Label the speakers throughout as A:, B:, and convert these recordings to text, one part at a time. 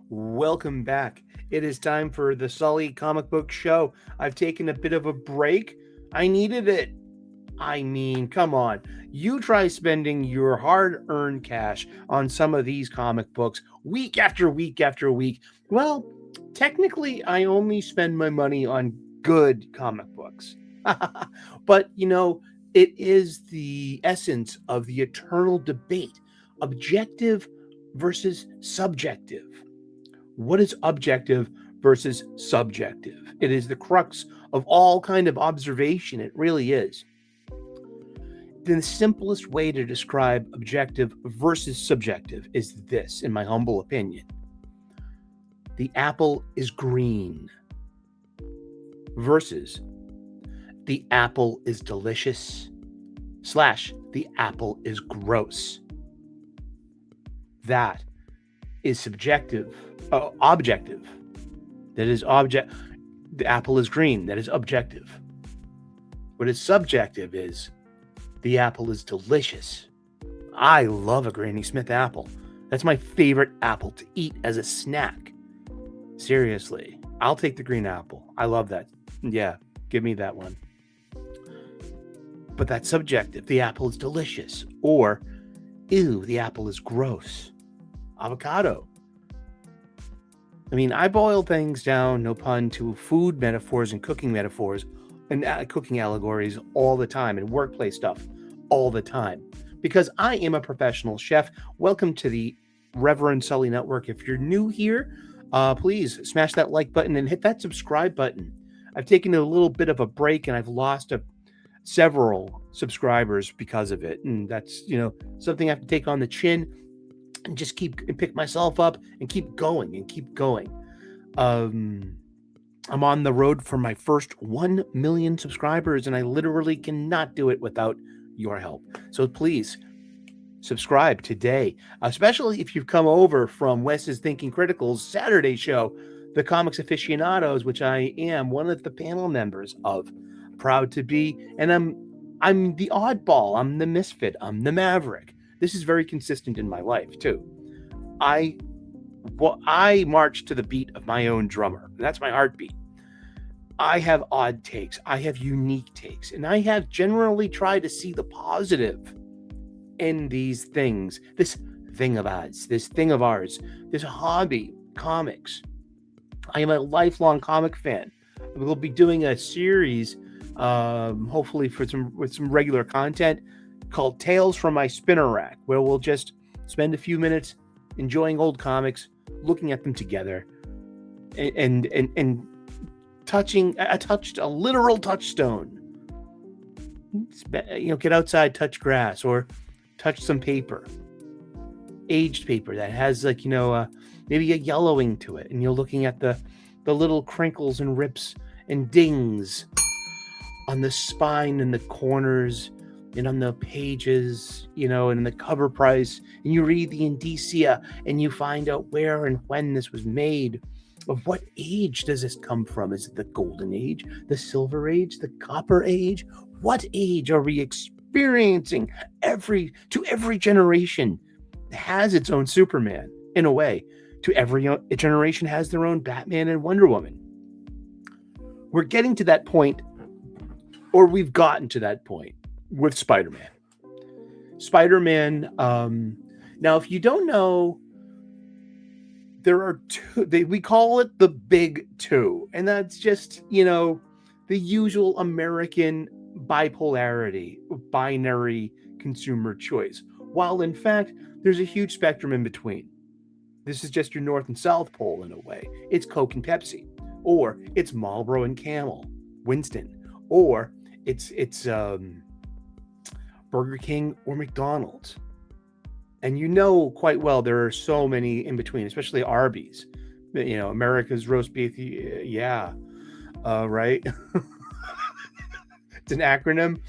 A: Welcome back. It is time for the Sully comic book show. I've taken a bit of a break. I needed it. I mean, come on. You try spending your hard earned cash on some of these comic books week after week after week. Well, technically, I only spend my money on good comic books. But, it is the essence of the eternal debate, objective versus subjective. What is objective versus subjective? It is the crux of all kind of observation. It really is. The simplest way to describe objective versus subjective is this, in my humble opinion. The apple is green versus the apple is delicious / the apple is gross. That is subjective, objective. That is object. The apple is green. That is objective. What is subjective is the apple is delicious. I love a Granny Smith apple. That's my favorite apple to eat as a snack. Seriously, I'll take the green apple. I love that. Yeah, give me that one. But that's subjective. The apple is delicious. Or, ew, the apple is gross. Avocado. I mean, I boil things down, no pun, to food metaphors and cooking metaphors and cooking allegories all the time and workplace stuff all the time. Because I am a professional chef. Welcome to the Reverend Sully Network. If you're new here, please smash that like button and hit that subscribe button. I've taken a little bit of a break and I've lost several subscribers because of it. And that's, something I have to take on the chin and just pick myself up and keep going. I'm on the road for my first 1 million subscribers, and I literally cannot do it without your help. So please subscribe today, especially if you've come over from Wes's Thinking Critical's Saturday show, The Comics Aficionados, which I am one of the panel members of. Proud to be, and I'm the oddball, I'm the misfit, I'm the maverick. This is very consistent in my life too. I march to the beat of my own drummer. That's my heartbeat. I have odd takes. I have unique takes. And I have generally tried to see the positive in these things. This thing of ours, this hobby, comics. I am a lifelong comic fan. We'll be doing a series, hopefully with some regular content, called Tales from My Spinner Rack, where we'll just spend a few minutes enjoying old comics, looking at them together, and touching a literal touchstone. Get outside, touch grass, or touch some paper, aged paper that has maybe a yellowing to it, and you're looking at the little crinkles and rips and dings on the spine and the corners and on the pages, and the cover price, and you read the indicia and you find out where and when this was made. Of what age does this come from? Is it the golden age, the silver age, the copper age? What age are we experiencing? Every generation has its own Superman, in a way. To every generation has their own Batman and Wonder Woman. We're getting to that point, or we've gotten to that point with Spider-Man. Now, if you don't know, there are two. We call it the big two, and that's just the usual American bipolarity, binary consumer choice. While in fact, there's a huge spectrum in between. This is just your North and South Pole in a way. It's Coke and Pepsi, or it's Marlboro and Camel, Winston, or it's Burger King or McDonald's. And quite well there are so many in between, especially Arby's. America's roast beef. Yeah, right. It's an acronym.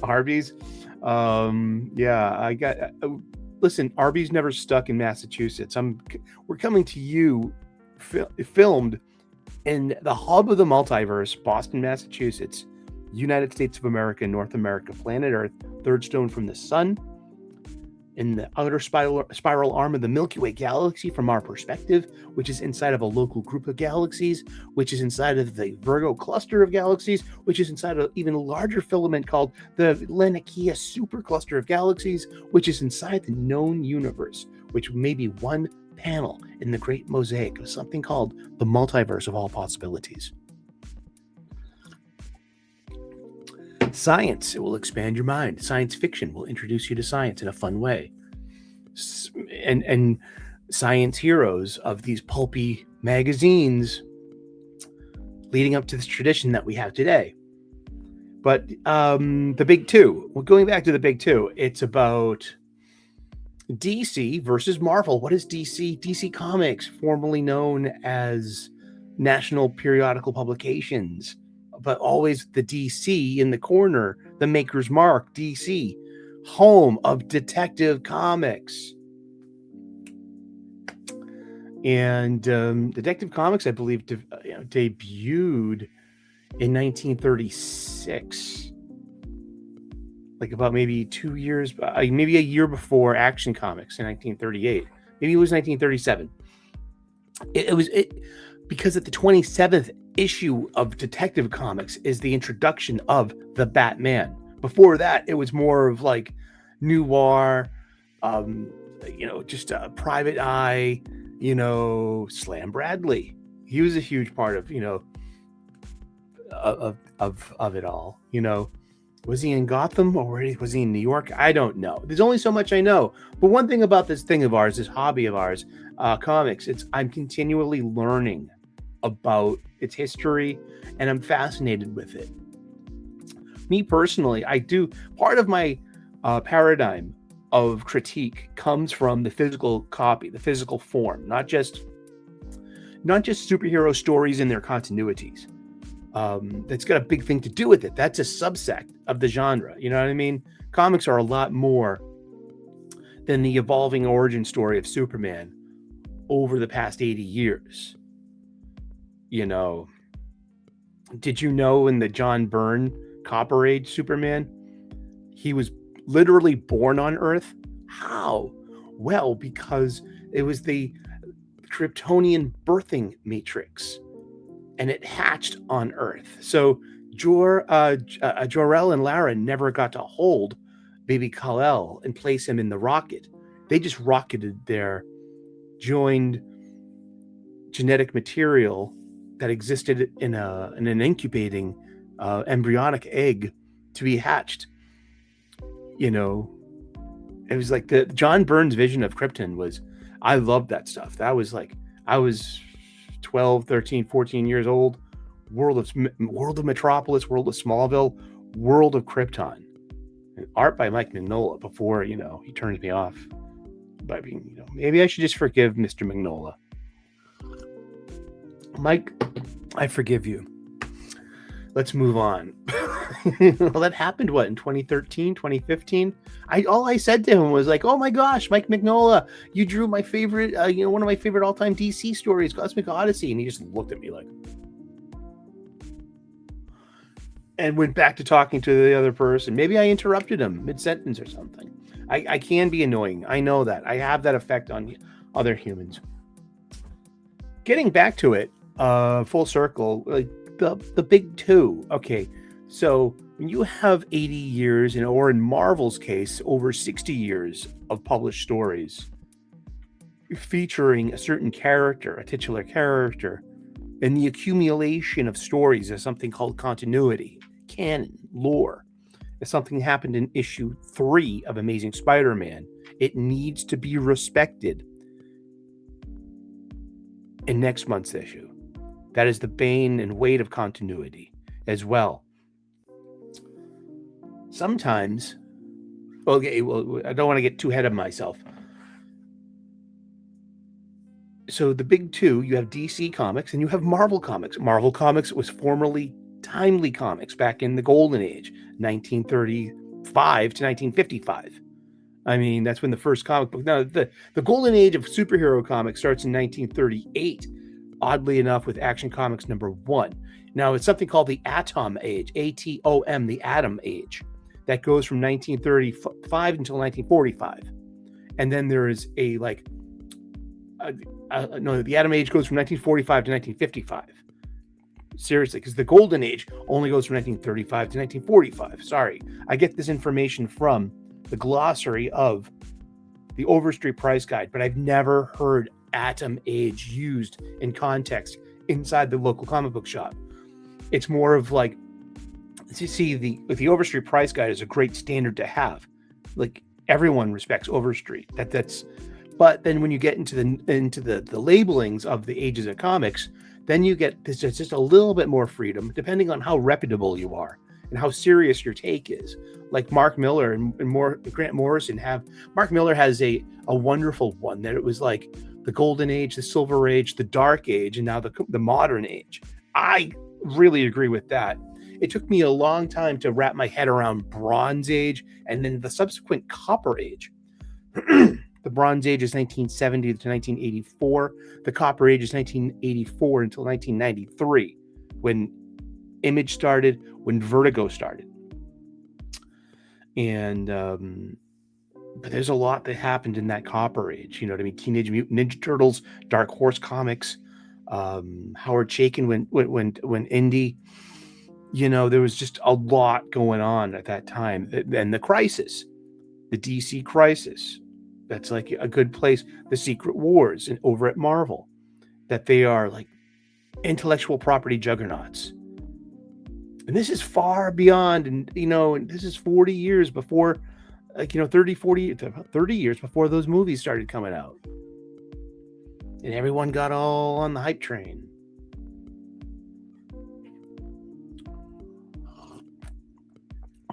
A: Arby's. Listen, Arby's never stuck in Massachusetts. We're coming to you filmed in the hub of the multiverse, Boston, Massachusetts, United States of America, North America, planet Earth, third stone from the sun. in the outer spiral arm of the Milky Way galaxy from our perspective, which is inside of a local group of galaxies, which is inside of the Virgo cluster of galaxies, which is inside of an even larger filament called the Laniakea supercluster of galaxies, which is inside the known universe, which may be one panel in the great mosaic of something called the multiverse of all possibilities. Science, it will expand your mind. Science fiction will introduce you to science in a fun way. And science heroes of these pulpy magazines leading up to this tradition that we have today. But the big two, well, going back to the big two, it's about DC versus Marvel. What is DC? DC Comics, formerly known as National Periodical Publications, but always the DC in the corner, the maker's mark, DC, home of Detective Comics. And Detective Comics, I believe, debuted in 1936, like about maybe 2 years, maybe a year before Action Comics in 1938. Maybe it was 1937. It was because at the 27th issue of Detective Comics is the introduction of the Batman. Before that, it was more of like noir, just a Private Eye, Slam Bradley. He was a huge part of, of it all. Was he in Gotham or was he in New York? I don't know. There's only so much I know. But one thing about this thing of ours, this hobby of ours, comics, I'm continually learning about its history, and I'm fascinated with it. Me personally, part of my paradigm of critique comes from the physical copy, the physical form, not just superhero stories and their continuities. That's got a big thing to do with it. That's a subsect of the genre. You know what I mean? Comics are a lot more than the evolving origin story of Superman over the past 80 years. Did you know in the John Byrne Copper Age Superman, he was literally born on Earth? How? Well, because it was the Kryptonian birthing matrix, and it hatched on Earth. So Jor-El and Lara never got to hold baby Kal-El and place him in the rocket. They just rocketed their joined genetic material that existed in an incubating embryonic egg to be hatched. It was like the John Byrne's vision of Krypton was, I loved that stuff. That was like, I was 12, 13, 14 years old. World of Metropolis, world of Smallville, world of Krypton. And art by Mike Mignola before, he turned me off by being, maybe I should just forgive Mr. Mignola. Mike, I forgive you. Let's move on. Well, that happened, in 2013, 2015? All I said to him was like, oh my gosh, Mike Mignola, you drew my favorite, one of my favorite all-time DC stories, Cosmic Odyssey. And he just looked at me like, and went back to talking to the other person. Maybe I interrupted him mid-sentence or something. I can be annoying. I know that. I have that effect on other humans. Getting back to it, full circle, like the big two. Okay, so when you have 80 years, or in Marvel's case, over 60 years of published stories featuring a certain character, a titular character, and the accumulation of stories is something called continuity, canon, lore. If something happened in issue 3 of Amazing Spider-Man, it needs to be respected in next month's issue. That is the bane and weight of continuity as well. Sometimes, I don't want to get too ahead of myself. So the big two, you have DC Comics and you have Marvel Comics. Marvel Comics was formerly Timely Comics back in the Golden Age, 1935 to 1955. I mean, that's when the first comic book. Now, the Golden Age of superhero comics starts in 1938, oddly enough, with Action Comics #1. Now, it's something called the Atom Age, ATOM, the Atom Age, that goes from 1935 until 1945. And then there is a like, no, the Atom Age goes from 1945 to 1955. Seriously, because the Golden Age only goes from 1935 to 1945. Sorry, I get this information from the glossary of the Overstreet Price Guide, but I've never heard Atom Age used in context inside the local comic book shop. It's more of like, you see, the Overstreet Price Guide is a great standard to have. Like, everyone respects Overstreet. That's. But then when you get into the labelings of the ages of comics, then you get this just a little bit more freedom, depending on how reputable you are and how serious your take is. Like Mark Miller and Grant Morrison have. Mark Miller has a wonderful one that it was like the Golden Age, the Silver Age, the Dark Age, and now the Modern Age. I really agree with that. It took me a long time to wrap my head around Bronze Age and then the subsequent Copper Age. The Bronze Age is 1970 to 1984. The Copper Age is 1984 until 1993, when Image started, when Vertigo started. And but there's a lot that happened in that Copper Age. You know what I mean? Teenage Mutant Ninja Turtles, Dark Horse Comics, Howard Chaykin when indie. You know, there was just a lot going on at that time. And the Crisis, the DC Crisis. That's like a good place. The Secret Wars and over at Marvel, that they are like intellectual property juggernauts. And this is far beyond, and this is 40 years before, 30 years before those movies started coming out. And everyone got all on the hype train.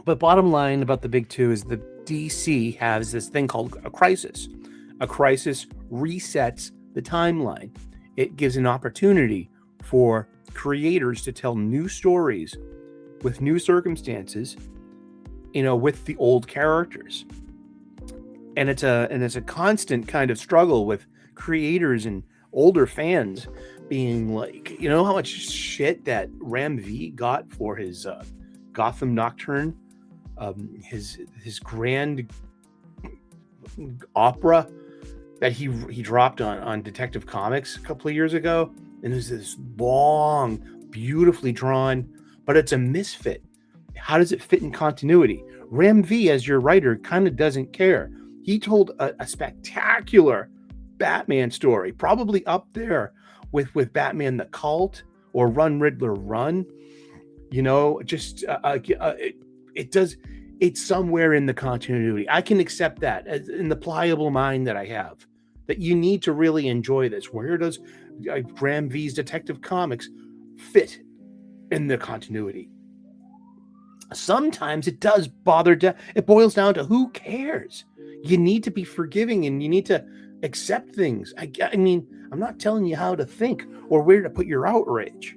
A: But bottom line about the big two is the DC has this thing called a crisis. A crisis resets the timeline. It gives an opportunity for creators to tell new stories with new circumstances, with the old characters. And it's a constant kind of struggle with creators and older fans being like, how much shit that Ram V got for his Gotham Nocturne. His grand opera that he dropped on Detective Comics a couple of years ago, and it was this long, beautifully drawn, but it's a misfit. How does it fit in continuity? Ram V, as your writer, kind of doesn't care. He told a spectacular Batman story, probably up there with Batman the Cult or Run Riddler Run. It's somewhere in the continuity. I can accept that as in the pliable mind that I have, that you need to really enjoy this. Where does Ram V's Detective Comics fit in the continuity? Sometimes it does it boils down to who cares. You need to be forgiving and you need to accept things. I mean, I'm not telling you how to think or where to put your outrage.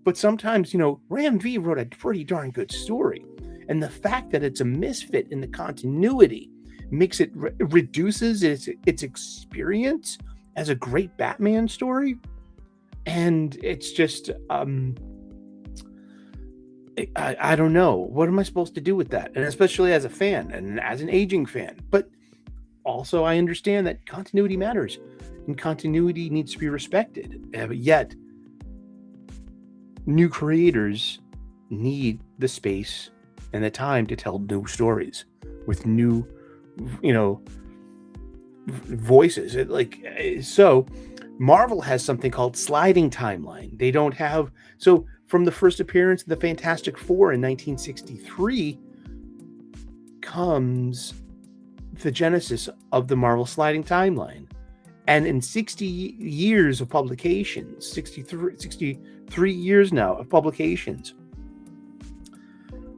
A: But sometimes, Ram V wrote a pretty darn good story. And the fact that it's a misfit in the continuity makes it reduces its experience as a great Batman story. And it's just, I don't know. What am I supposed to do with that? And especially as a fan and as an aging fan. But also I understand that continuity matters and continuity needs to be respected. But yet, new creators need the space and the time to tell new stories with new, voices. So Marvel has something called sliding timeline. They don't have, so from the first appearance of the Fantastic Four in 1963 comes the genesis of the Marvel sliding timeline. And in 60 years of publications, 63 years now of publications,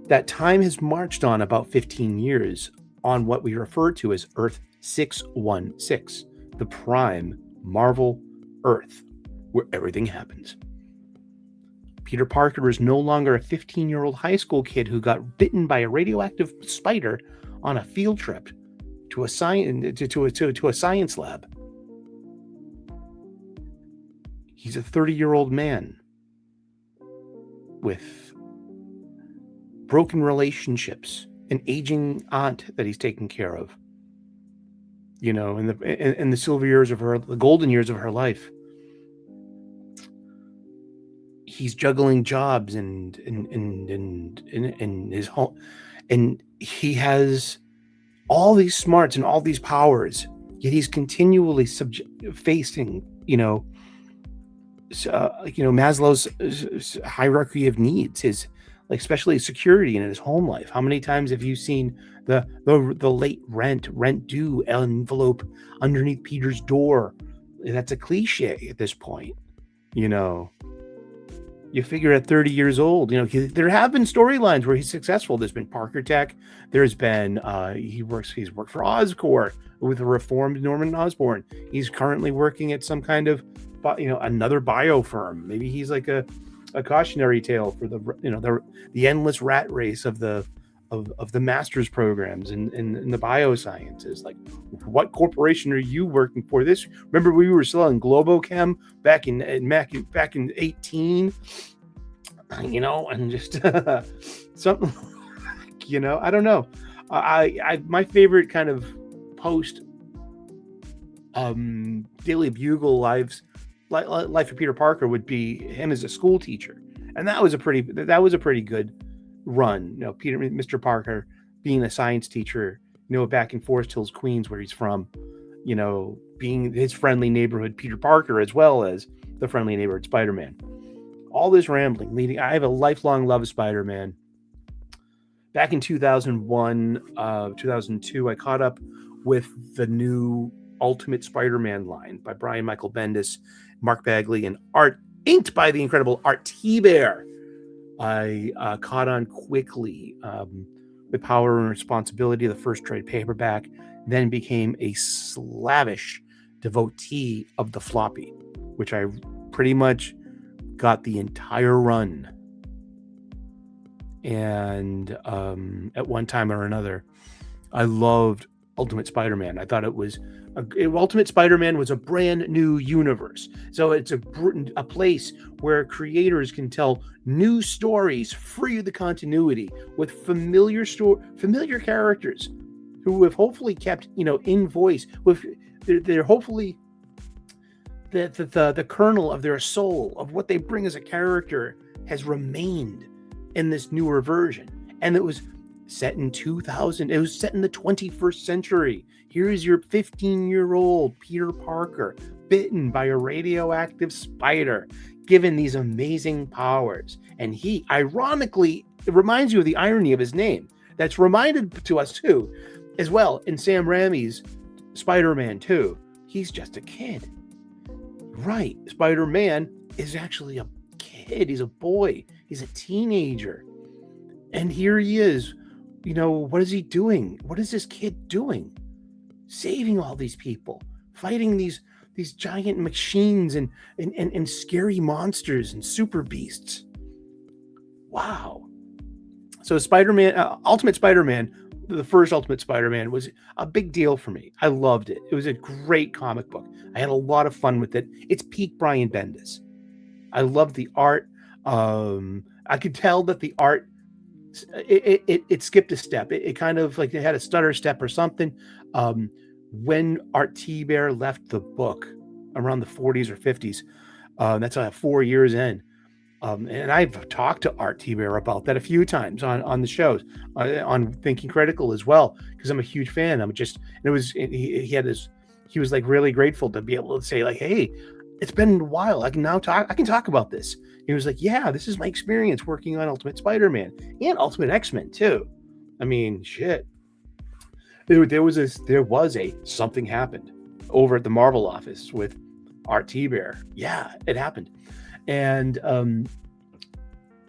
A: that time has marched on about 15 years on what we refer to as Earth 616, the prime Marvel Earth, where everything happens. Peter Parker is no longer a 15-year-old high school kid who got bitten by a radioactive spider on a field trip to a science lab. He's a 30-year-old man with broken relationships, an aging aunt that he's taking care of, you know, in the silver years of the golden years of her life. He's juggling jobs and his home, and he has all these smarts and all these powers, yet he's continually facing, Maslow's hierarchy of needs, his, like, especially security in his home life. How many times have you seen the late rent due envelope underneath Peter's door? That's a cliche at this point. You figure at 30 years old, there have been storylines where he's successful. There's been Parker Tech. There's been he's worked for Oscorp with a reformed Norman Osborn. He's currently working at some kind of another bio firm. Maybe he's like a cautionary tale for the endless rat race of the master's programs in the biosciences. Like, what corporation are you working for? Remember, we were selling Globochem back in 18, and just something, I don't know. My favorite kind of post Daily Bugle life of Peter Parker would be him as a school teacher, and that was a pretty good run. Mr. Parker being a science teacher, back in Forest Hills, Queens, where he's from, being his friendly neighborhood Peter Parker, as well as the friendly neighborhood Spider-Man. All this rambling I have a lifelong love of Spider-Man. Back in 2001, 2002, I caught up with the new Ultimate Spider-Man line by Brian Michael Bendis, Mark Bagley, and art inked by the incredible Art T-Bear. I caught on quickly with Power and Responsibility, the first trade paperback, then became a slavish devotee of the floppy, which I pretty much got the entire run. And at one time or another, I loved Ultimate Spider-Man. I thought Ultimate Spider-Man was a brand new universe. So it's a place where creators can tell new stories free of the continuity with familiar characters who have hopefully kept, in voice. With they're hopefully the kernel of their soul, of what they bring as a character, has remained in this newer version. And it was set in 2000. It was set in the 21st century. Here's your 15-year-old Peter Parker, bitten by a radioactive spider, given these amazing powers. And he, ironically, it reminds you of the irony of his name. That's reminded to us too, as well, in Sam Raimi's Spider-Man 2. He's just a kid. Right. Spider-Man is actually a kid. He's a boy. He's a teenager. And here he is. What is he doing? What is this kid doing? Saving all these people, fighting these giant machines and scary monsters and super beasts. Wow. So Spider-Man, Ultimate Spider-Man, the first Ultimate Spider-Man, was a big deal for me. I loved it. It was a great comic book. I had a lot of fun with it. It's peak Brian Bendis. I loved the art. I could tell that the art, it skipped a step. It kind of like it had a stutter step or something. When Art T-Bear left the book around the 40s or 50s, that's 4 years in. And I've talked to Art T-Bear about that a few times on the shows, on Thinking Critical as well, because I'm a huge fan. He was like really grateful to be able to say, like, hey, it's been a while. I can talk about this. He was like, yeah, this is my experience working on Ultimate Spider-Man and Ultimate X-Men too. I mean, shit. There was something happened over at the Marvel office with Art T-Bear. Yeah, it happened. And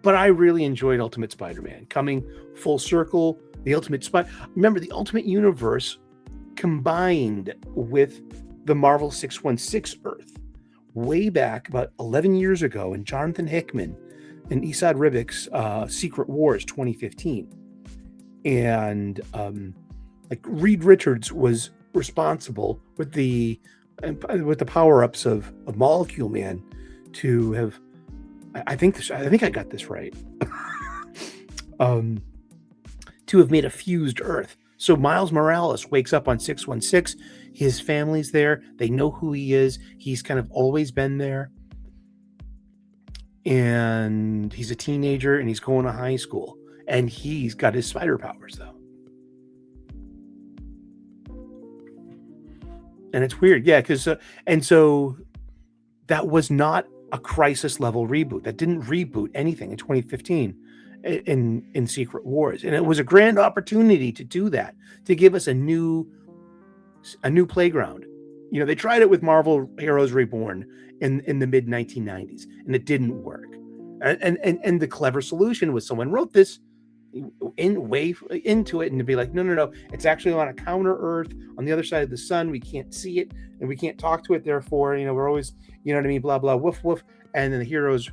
A: but I really enjoyed Ultimate Spider-Man. Coming full circle, the remember, the Ultimate Universe combined with the Marvel 616 Earth way back about 11 years ago in Jonathan Hickman and Esad Ribick's Secret Wars 2015. And like Reed Richards was responsible with the power-ups of Molecule Man to have, I think I got this right, to have made a fused Earth. So Miles Morales wakes up on 616. His family's there. They know who he is. He's kind of always been there. And he's a teenager and he's going to high school. And he's got his spider powers, though. And it's weird. Yeah, because so that was not a Crisis level reboot. That didn't reboot anything in 2015 in Secret Wars. And it was a grand opportunity to do that, to give us a new playground. You know, they tried it with Marvel Heroes Reborn in the mid 1990s, and it didn't work. And the clever solution was someone wrote this way into it and to be like, no, it's actually on a counter Earth on the other side of the sun. We can't see it and we can't talk to it. Therefore, you know, we're always, you know what I mean? Blah, blah, woof, woof. And then the heroes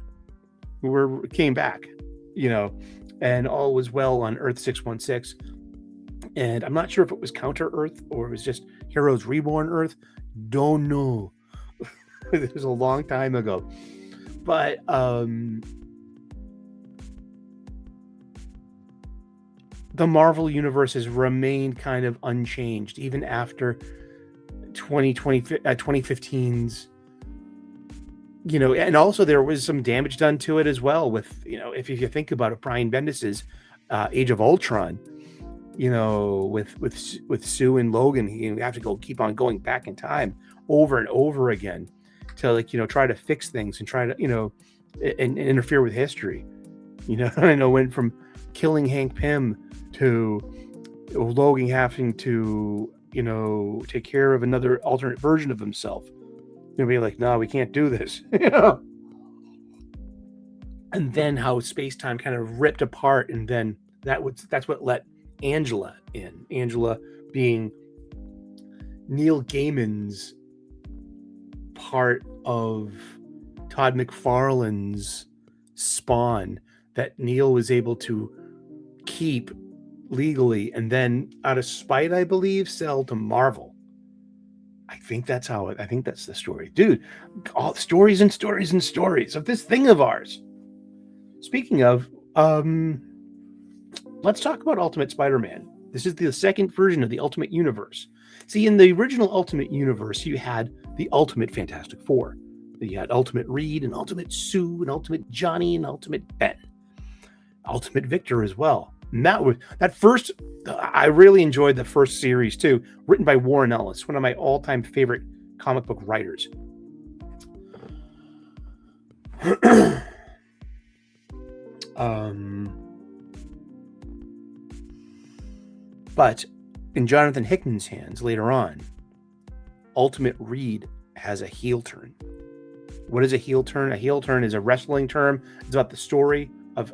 A: came back, you know, and all was well on Earth 616. And I'm not sure if it was counter Earth or it was just Heroes Reborn Earth. Don't know. It was a long time ago. But the Marvel universe has remained kind of unchanged even after 2015's, you know, and also there was some damage done to it as well with, you know, if you think about it, Brian Bendis's Age of Ultron, you know, with Sue and Logan, you have to keep on going back in time over and over again to, like, you know, try to fix things and try to, you know, and interfere with history. You know, I know went from killing Hank Pym to Logan having to, you know, take care of another alternate version of himself. They'll be like, no, we can't do this. You know? And then how space-time kind of ripped apart, and then that's what let Angela in. Angela being Neil Gaiman's part of Todd McFarlane's Spawn that Neil was able to keep legally and then out of spite, I believe, sell to Marvel. I think that's the story. Dude, all stories and stories and stories of this thing of ours. Speaking of, let's talk about Ultimate Spider-Man. This is the second version of the Ultimate Universe. See, in the original Ultimate Universe, you had the Ultimate Fantastic Four. You had Ultimate Reed and Ultimate Sue and Ultimate Johnny and Ultimate Ben. Ultimate Victor as well. And I really enjoyed the first series too, written by Warren Ellis, one of my all-time favorite comic book writers. But in Jonathan Hickman's hands later on, Ultimate Reed has a heel turn. What is a heel turn? A heel turn is a wrestling term. It's about the story of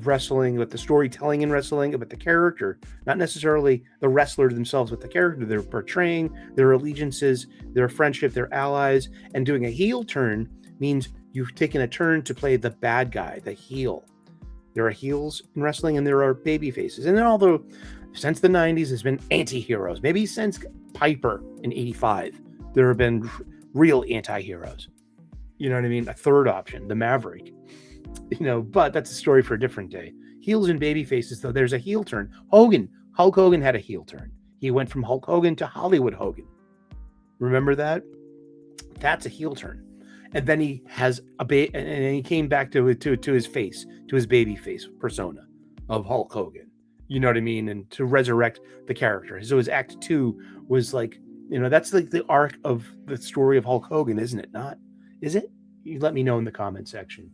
A: wrestling, about the storytelling in wrestling, about the character, not necessarily the wrestler themselves, but the character they're portraying, their allegiances, their friendship, their allies. And doing a heel turn means you've taken a turn to play the bad guy, the heel. There are heels in wrestling and there are baby faces. And then although since the 90s there's been anti-heroes, maybe since Piper in 85, there have been real anti-heroes. You know what I mean? A third option, the Maverick. You know, but that's a story for a different day. Heels and baby faces, though, there's a heel turn. Hulk Hogan had a heel turn. He went from Hulk Hogan to Hollywood Hogan. Remember that? That's a heel turn. And then he has and he came back to his face, to his baby face persona of Hulk Hogan. You know what I mean? And to resurrect the character. So his Act 2 was like, you know, that's like the arc of the story of Hulk Hogan, isn't it? Not? Is it? You let me know in the comment section.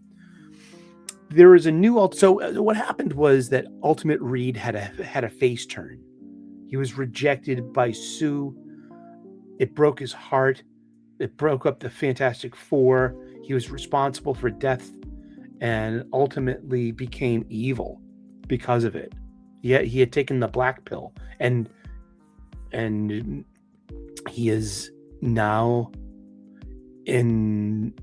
A: There is a new... So what happened was that Ultimate Reed had a face turn. He was rejected by Sue. It broke his heart. It broke up the Fantastic Four. He was responsible for death and ultimately became evil because of it. He had taken the black pill, and he is now in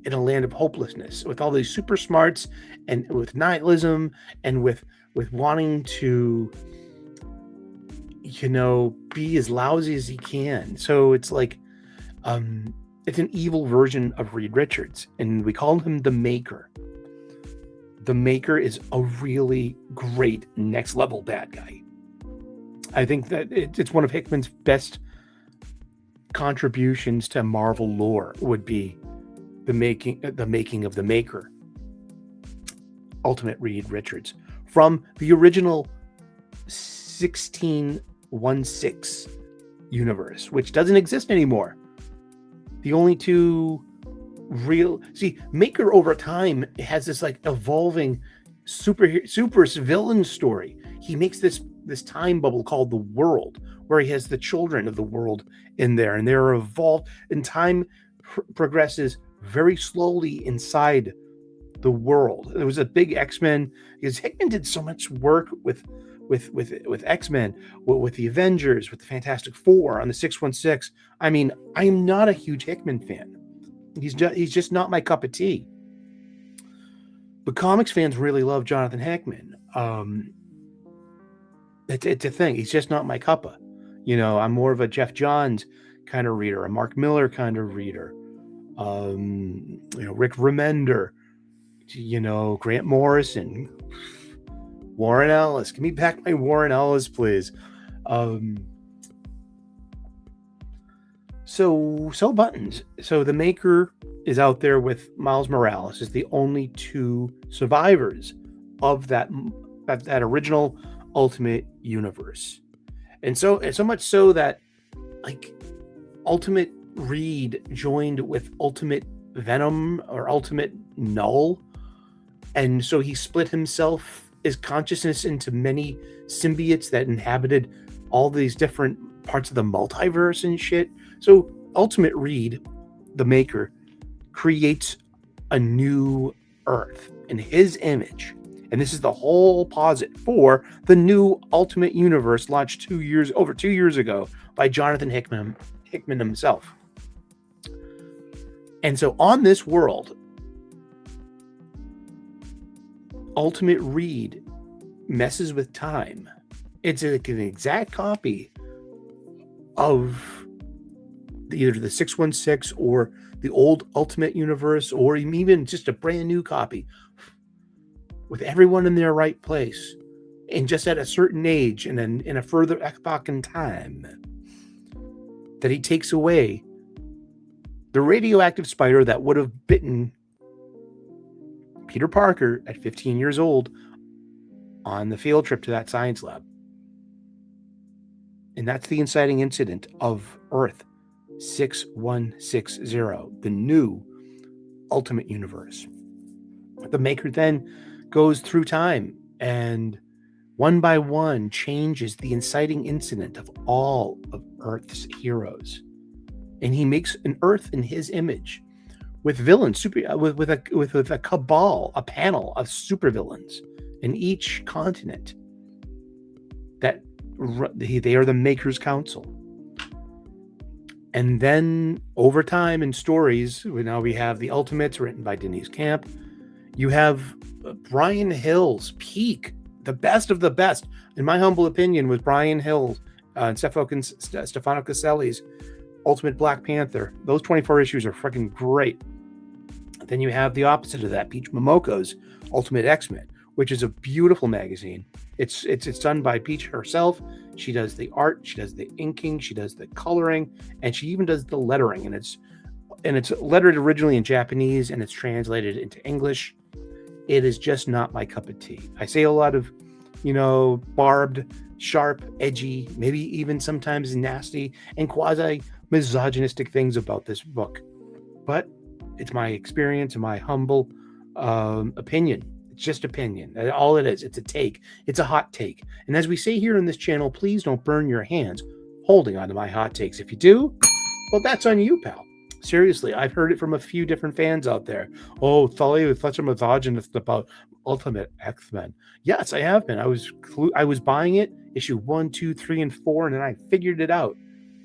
A: a land of hopelessness with all these super smarts and with nihilism and with wanting to, you know, be as lousy as he can. So it's like, it's an evil version of Reed Richards, and we call him the Maker. The Maker is a really great next level bad guy. I think that it's one of Hickman's best contributions to Marvel lore would be the making of the Maker, Ultimate Reed Richards, from the original 1616 universe, which doesn't exist anymore. The only two real Maker over time has this like evolving super villain story. He makes this time bubble called the world, where he has the children of the world in there, and they're evolved, and time progresses very slowly inside the world. There was a big X-Men, because Hickman did so much work with X-Men, with the Avengers, with the Fantastic Four on the 616. I mean, I am not a huge Hickman fan. He's just not my cup of tea. But comics fans really love Jonathan Hickman. It's a thing. He's just not my cuppa. You know, I'm more of a Jeff Johns kind of reader, a Mark Miller kind of reader. You know, Rick Remender, you know, Grant Morrison, Warren Ellis. Give me back my Warren Ellis, please. So Buttons. So the Maker is out there with Miles Morales as the only two survivors of that original Ultimate Universe. And so much so that like Ultimate Reed joined with Ultimate Venom or Ultimate Null. And so he split his consciousness into many symbiotes that inhabited all these different parts of the multiverse and shit. So Ultimate Reed, the Maker, creates a new Earth in his image. And this is the whole posit for the new Ultimate Universe launched over 2 years ago by Jonathan Hickman himself. And so on this world, Ultimate Reed messes with time. It's like an exact copy of either the 616 or the old Ultimate Universe, or even just a brand new copy with everyone in their right place and just at a certain age and then in a further epoch in time, that he takes away the radioactive spider that would have bitten Peter Parker at 15 years old on the field trip to that science lab. And that's the inciting incident of Earth 6160, the new Ultimate Universe. The Maker then goes through time and one by one changes the inciting incident of all of Earth's heroes. And he makes an Earth in his image with villains, with a cabal, a panel of supervillains in each continent. That they are the Maker's Council. And then over time in stories, now we have the Ultimates written by Denise Camp. You have Brian Hill's peak, the best of the best, in my humble opinion, was Brian Hill and Stefano Caselli's Ultimate Black Panther. Those 24 issues are freaking great. Then you have the opposite of that, Peach Momoko's Ultimate X-Men, which is a beautiful magazine. It's done by Peach herself. She does the art, she does the inking, she does the coloring, and she even does the lettering. And it's lettered originally in Japanese and it's translated into English. It is just not my cup of tea. I say a lot of, barbed, sharp, edgy, maybe even sometimes nasty and quasi-misogynistic things about this book. But it's my experience and my humble opinion. It's just opinion. All it is. It's a take. It's a hot take. And as we say here in this channel, please don't burn your hands holding onto my hot takes. If you do, well, that's on you, pal. Seriously, I've heard it from a few different fans out there. Oh, Sully was such a misogynist about Ultimate X-Men. Yes, I have been. I was buying it, issue 1, 2, 3, and 4, and then I figured it out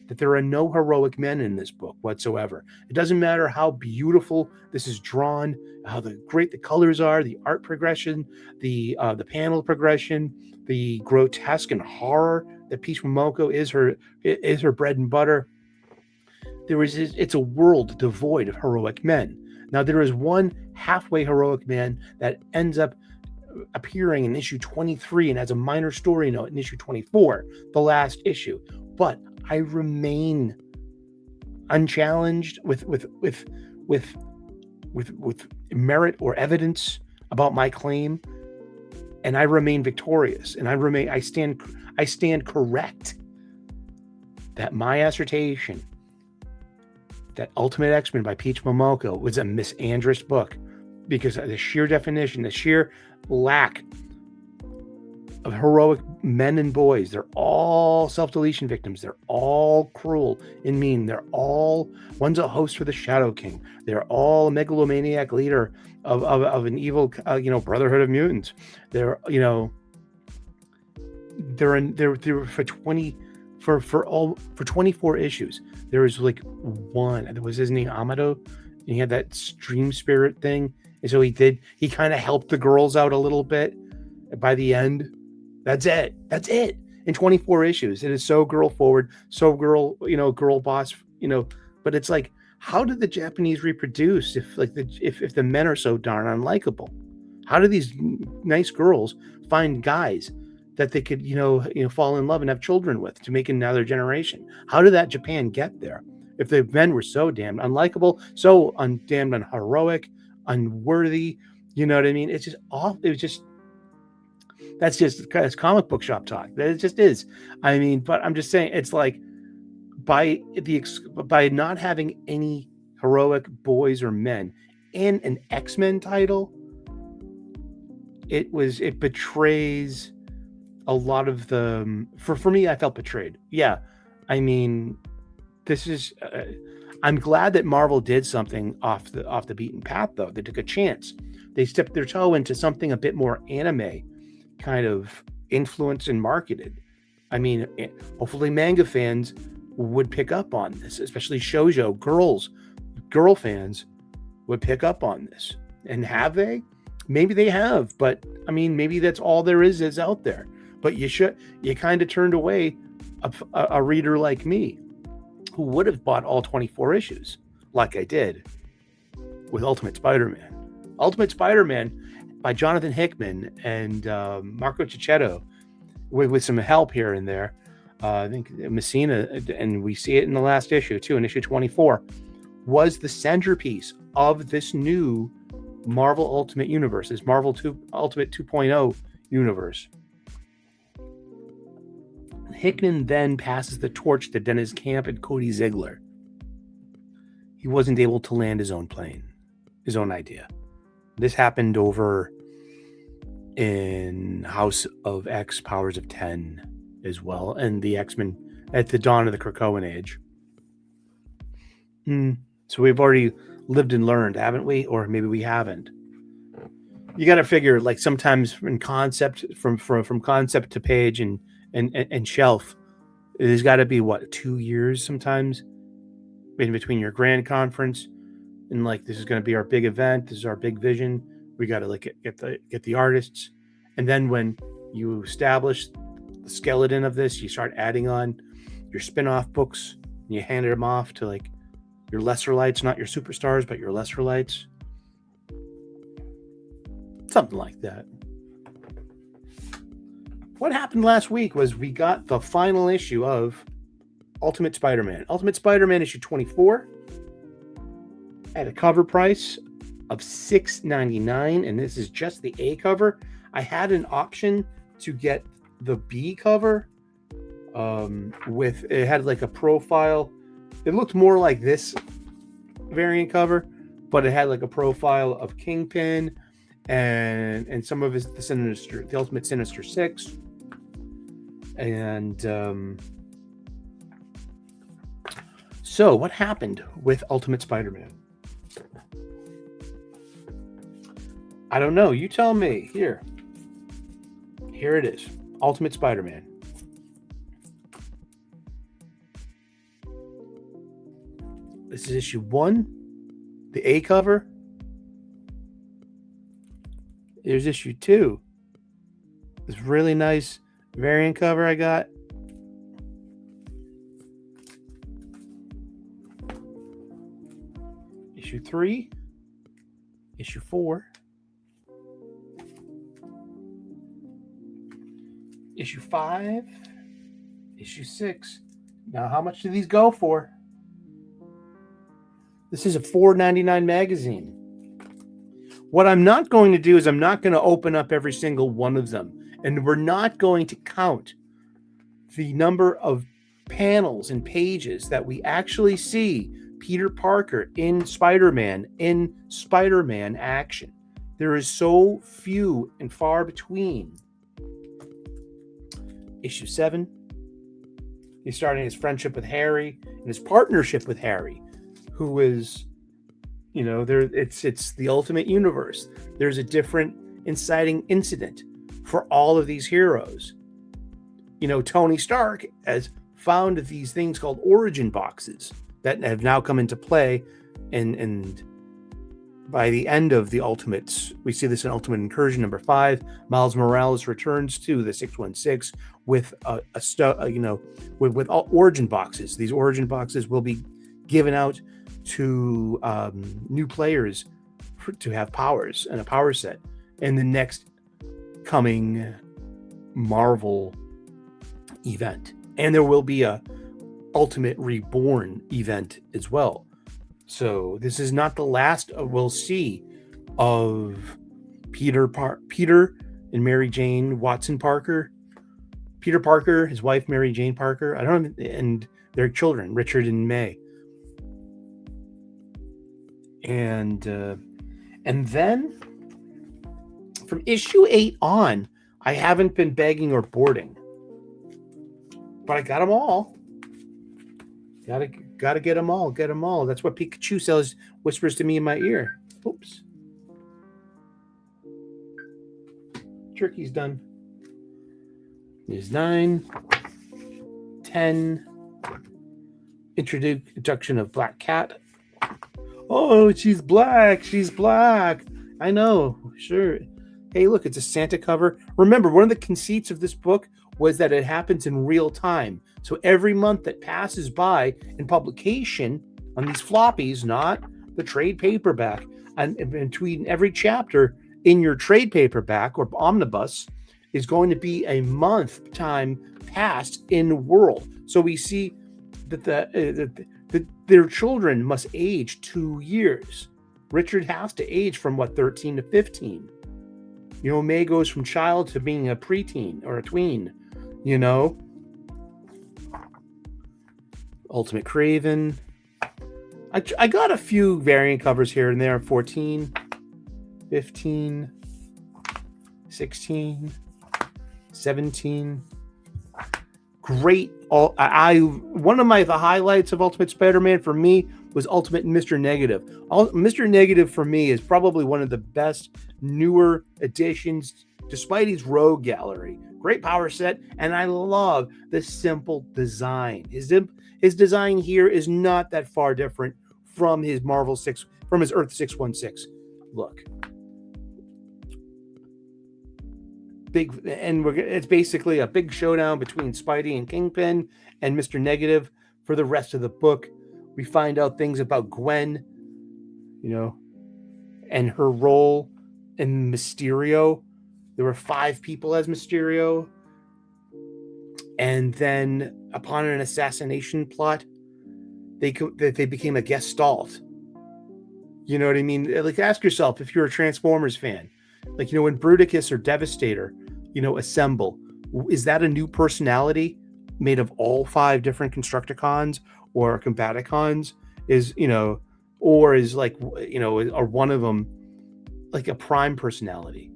A: that there are no heroic men in this book whatsoever. It doesn't matter how beautiful this is drawn, how great the colors are, the art progression, the panel progression, the grotesque and horror that Peach Momoko is her bread and butter. It's a world devoid of heroic men. Now there is one halfway heroic man that ends up appearing in issue 23 and has a minor story note in issue 24, the last issue. But I remain unchallenged with merit or evidence about my claim, and I remain victorious, and I stand correct that my assertion that Ultimate X-Men by Peach Momoko was a misandrist book, because of the sheer definition, the sheer lack of heroic men and boys. They're all self-deletion victims. They're all cruel and mean. They're all, one's a host for the Shadow King. They're all a megalomaniac leader of an evil, Brotherhood of Mutants. They're for 24 issues. There was like one, and it was his name Amado, and he had that stream spirit thing. And so he kind of helped the girls out a little bit by the end. That's it. In 24 issues. It is so girl forward, so girl boss, but it's like, how did the Japanese reproduce if the men are so darn unlikable? How do these nice girls find guys that they could, fall in love and have children with to make another generation? How did that Japan get there? If the men were so damned unlikable, so damned unheroic, unworthy, you know what I mean? It's just awful. That's comic book shop talk. It just is. I mean, but I'm just saying, it's like by not having any heroic boys or men in an X-Men title, it betrays a lot of the. For me, I felt betrayed. Yeah, I mean, this is. I'm glad that Marvel did something off the beaten path, though. They took a chance. They stepped their toe into something a bit more anime kind of influenced and marketed. I mean, hopefully manga fans would pick up on this, especially shoujo girl fans would pick up on this. And have they? Maybe they have, but I mean, maybe that's all there is out there. But you kind of turned away a reader like me, who would have bought all 24 issues, like I did with Ultimate Spider-Man. Ultimate Spider-Man by Jonathan Hickman and Marco Cicchetto, with some help here and there. I think Messina, and we see it in the last issue too, in issue 24, was the centerpiece of this new Marvel Ultimate Universe, this Marvel Ultimate 2.0 universe. Hickman then passes the torch to Dennis Camp and Cody Ziegler. He wasn't able to land his own plane, his own idea. This happened over in House of X, Powers of 10 as well, and the X-Men at the dawn of the Krakoan age. So we've already lived and learned, haven't we? Or maybe we haven't. You got to figure, like, sometimes in concept, from concept to page and shelf, there's got to be 2 years sometimes in between your grand conference and like, this is going to be our big event, this is our big vision, we got to get the artists, and then when you establish the skeleton of this, you start adding on your spin-off books and you hand them off to like your lesser lights, not your superstars, but your lesser lights, something like that. What happened last week was we got the final issue of Ultimate Spider-Man. Ultimate Spider-Man issue 24 at a cover price of $6.99, and this is just the A cover. I had an option to get the B cover with, it had like a profile. It looked more like this variant cover, but it had like a profile of Kingpin and some of the Ultimate Sinister Six. And so what happened with Ultimate Spider-Man? I don't know. You tell me. Here it is. Ultimate Spider-Man. This is issue 1, the A cover. There's issue 2. This really nice variant cover I got. Issue 3, issue 4, issue 5, issue 6. Now, how much do these go for? This is a $4.99 magazine. What I'm not going to do is I'm not going to open up every single one of them. And we're not going to count the number of panels and pages that we actually see Peter Parker in Spider-Man action. There is so few and far between. Issue 7. He's starting his friendship with Harry and his partnership with Harry, who is, it's the ultimate universe. There's a different inciting incident for all of these heroes. Tony Stark has found these things called origin boxes that have now come into play, and by the end of the Ultimates, we see this in Ultimate Incursion number 5. Miles Morales returns to the 616 with with all origin boxes. These origin boxes will be given out to new players to have powers and a power set in the next coming Marvel event. And there will be a Ultimate Reborn event as well. So this is not the last we'll see of Peter and Mary Jane Watson Parker. Peter Parker, his wife Mary Jane Parker, and their children Richard and May. And then from issue 8 on, I haven't been begging or boarding, but I got them all. Gotta get them all. Get them all. That's what Pikachu says, whispers to me in my ear. Oops. Turkey's done. There's 9, 10. Introduction of Black Cat. Oh, she's black. She's black. I know. Sure. Hey, look, it's a Santa cover. Remember, one of the conceits of this book was that it happens in real time. So every month that passes by in publication on these floppies, not the trade paperback, and between every chapter in your trade paperback or omnibus is going to be a month time passed in the world. So we see that their children must age 2 years. Richard has to age from 13 to 15. May goes from child to being a preteen or a tween. Ultimate Craven. I got a few variant covers here and there. 14, 15, 16, 17. Great. One of the highlights of Ultimate Spider-Man for me was Ultimate Mr. Negative. Mr. Negative for me is probably one of the best newer additions to Spidey's Rogue Gallery. Great power set, and I love the simple design. His design here is not that far different from his his Earth 616 look. It's basically a big showdown between Spidey and Kingpin and Mr. Negative. For the rest of the book, we find out things about Gwen, and her role in Mysterio. There were 5 people as Mysterio. And then upon an assassination plot, they became a gestalt. You know what I mean? Like, ask yourself if you're a Transformers fan. Like, when Bruticus or Devastator, assemble, is that a new personality made of all 5 different Constructicons or Combaticons? Are one of them like a prime personality?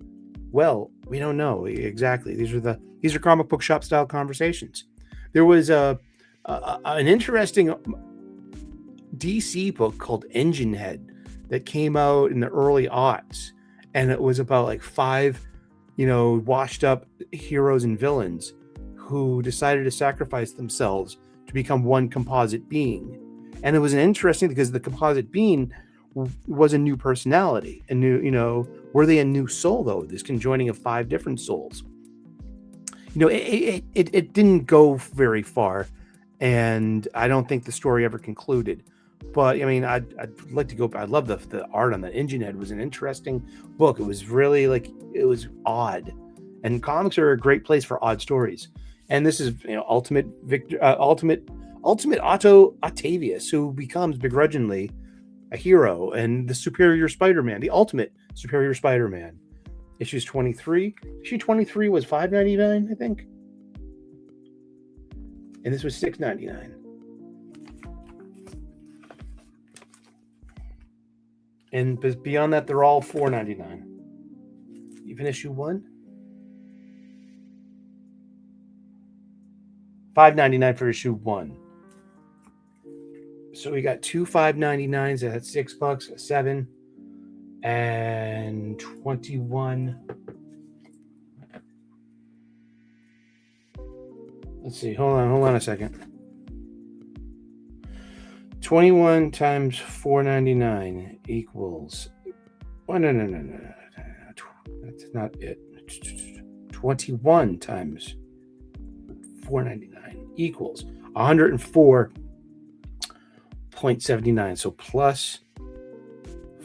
A: Well, we don't know exactly. These are comic book shop style conversations. There was an interesting DC book called Engine Head that came out in the early aughts, and it was about 5, washed up heroes and villains who decided to sacrifice themselves to become one composite being. And it was interesting because the composite being was a new personality, a new, were they a new soul though? This conjoining of 5 different souls. It didn't go very far, and I don't think the story ever concluded. But I'd like to go. I love the art on that. Engine Head was an interesting book. It was really it was odd. And comics are a great place for odd stories. And this is, Ultimate Otto Octavius, who becomes begrudgingly a hero, and the superior Spider-Man, the ultimate superior Spider-Man. Issues 23. Issue 23 was $5.99, I think. And this was $6.99. And beyond that, they're all $4.99. Even issue 1? $5.99 for issue 1. So we got two $5.99s. That's $6, 7, and 21. Let's see. Hold on a second. 21 times $4.99 equals. Oh, no. That's not it. 21 times $4.99 equals $104.79. So plus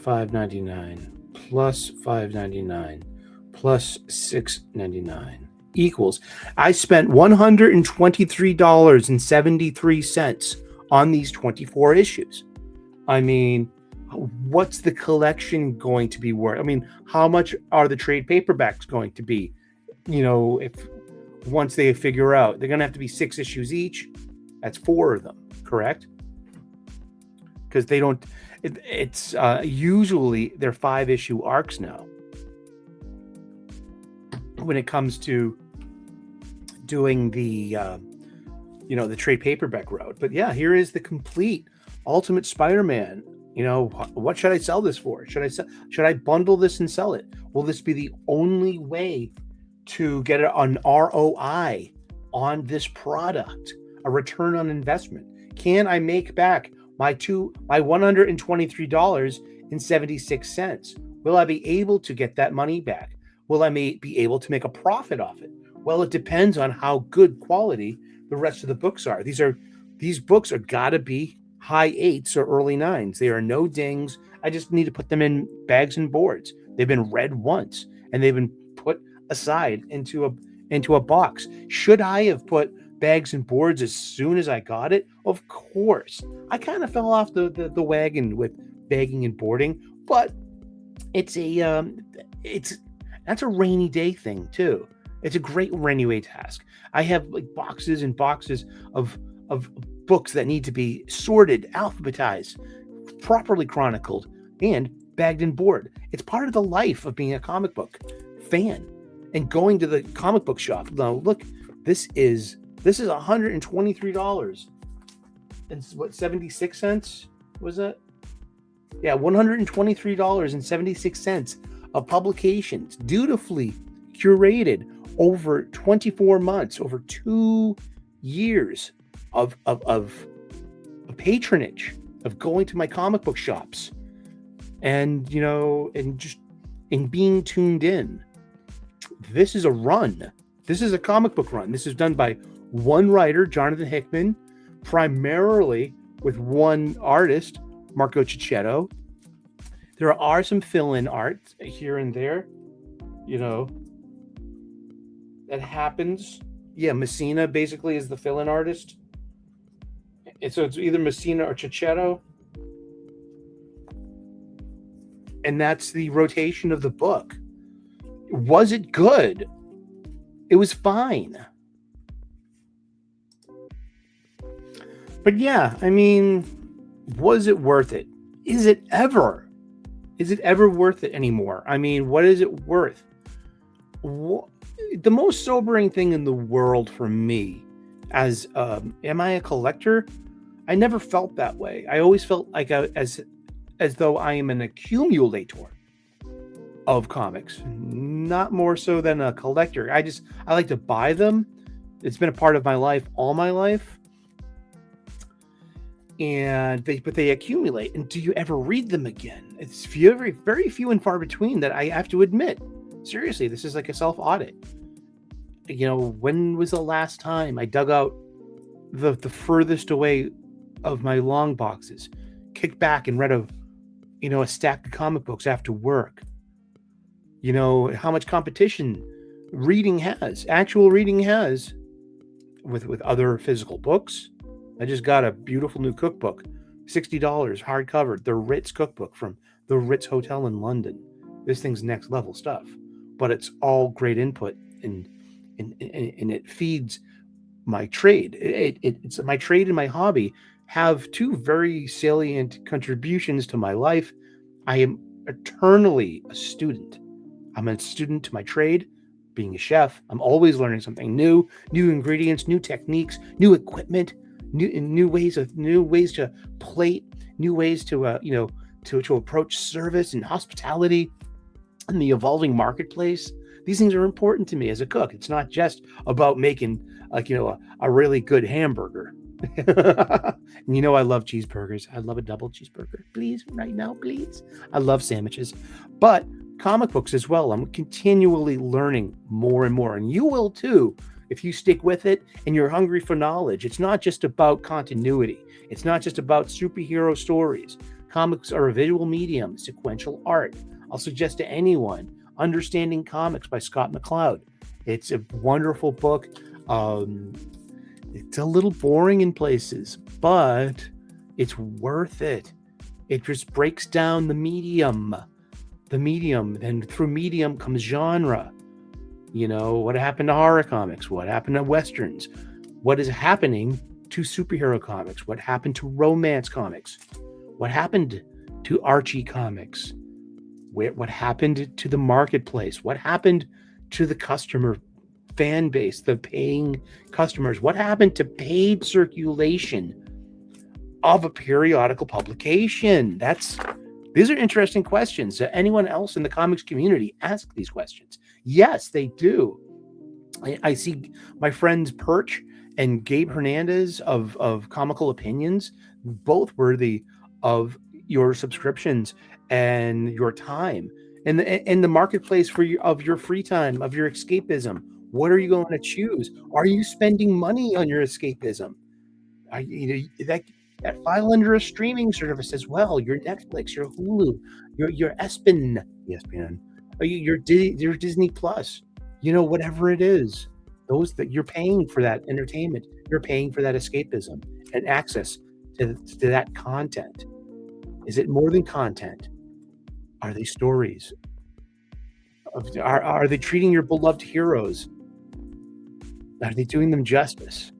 A: $5.99 plus $5.99 plus $6.99 equals. I spent $123.73 on these 24 issues. I mean, what's the collection going to be worth? I mean, how much are the trade paperbacks going to be? If once they figure out they're going to have to be 6 issues each, that's 4 of them, correct? Because they don't. It's usually they're 5-issue arcs now. When it comes to doing the the trade paperback route. But yeah, here is the complete Ultimate Spider-Man. What should I sell this for? Should I bundle this and sell it? Will this be the only way to get an ROI on this product, a return on investment? Can I make back my $123.76? Will I be able to get that money back? Will I be able to make a profit off it? Well, it depends on how good quality the rest of the books are. These books are gotta be high 8s or early 9s. They are no dings. I just need to put them in bags and boards. They've been read once and they've been put aside into a box. Should I have put bags and boards as soon as I got it? Of course. I kind of fell off the wagon with bagging and boarding, but that's a rainy day thing too. It's a great rainy day task. I have boxes and boxes of books that need to be sorted, alphabetized, properly chronicled, and bagged and board. It's part of the life of being a comic book fan and going to the comic book shop. Now, look, this is $123 and what, 76 cents was that? Yeah, $123.76 of publications dutifully curated over 24 months, over 2 years of patronage, of going to my comic book shops and being tuned in. This is a run. This is a comic book run. This is done by one writer, Jonathan Hickman, primarily with one artist, Marco Cicchetto. There are some fill-in art here and there, that happens. Yeah, MESSINA basically is the fill-in artist. And so it's either MESSINA or Cicchetto. And that's the rotation of the book. Was it good? It was fine. But yeah, I mean, was it worth it? Is it ever worth it anymore? I mean, what is it worth? The most sobering thing in the world for me, as am I a collector? I never felt that way. I always felt like as though I am an accumulator of comics, not more so than a collector. I like to buy them. It's been a part of my life all my life. And they accumulate. And do you ever read them again? It's very, very few and far between that I have to admit. Seriously, this is like a self-audit. When was the last time I dug out the furthest away of my long boxes, kicked back and read a stack of comic books after work? How much competition actual reading has, with other physical books. I just got a beautiful new cookbook, $60 hardcover, the Ritz cookbook from the Ritz Hotel in London. This thing's next level stuff, but it's all great input, and it feeds my trade. It's my trade and my hobby have two very salient contributions to my life. I am eternally a student. I'm a student to my trade, being a chef. I'm always learning something new ingredients, new techniques, new equipment, new ways to plate, new ways to to approach service and hospitality and the evolving marketplace. These things are important to me as a cook. It's not just about making a really good hamburger. And I love cheeseburgers. I love a double cheeseburger, please, right now, please. I love sandwiches, but comic books as well. I'm continually learning more and more, and you will too if you stick with it and you're hungry for knowledge. It's not just about continuity. It's not just about superhero stories. Comics are a visual medium, sequential art. I'll suggest to anyone Understanding Comics by Scott McCloud. It's a wonderful book. It's a little boring in places, but it's worth it. It just breaks down the medium, and through medium comes genre. What happened to horror comics? What happened to westerns? What is happening to superhero comics? What happened to romance comics? What happened to Archie comics? What happened to the marketplace? What happened to the customer fan base, the paying customers? What happened to paid circulation of a periodical publication? These are interesting questions. Does anyone else in the comics community ask these questions? Yes, they do. I see my friends Perch and Gabe Hernandez of Comical Opinions, both worthy of your subscriptions and your time, and the marketplace of your free time, of your escapism. What are you going to choose? Are you spending money on your escapism? That file under a streaming service as well. Your Netflix, your Hulu, your ESPN, your Disney Plus. Whatever it is, those that you're paying for that entertainment, you're paying for that escapism and access to that content. Is it more than content? Are they stories? Are they treating your beloved heroes? Are they doing them justice?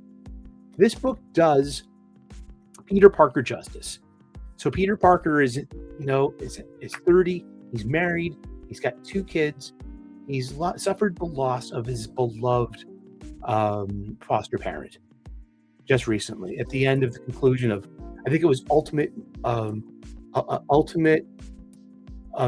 A: This book does Peter Parker justice. So Peter Parker is 30. He's married. He's got 2 kids. He's suffered the loss of his beloved foster parent just recently. At the end of the conclusion of, I think it was Ultimate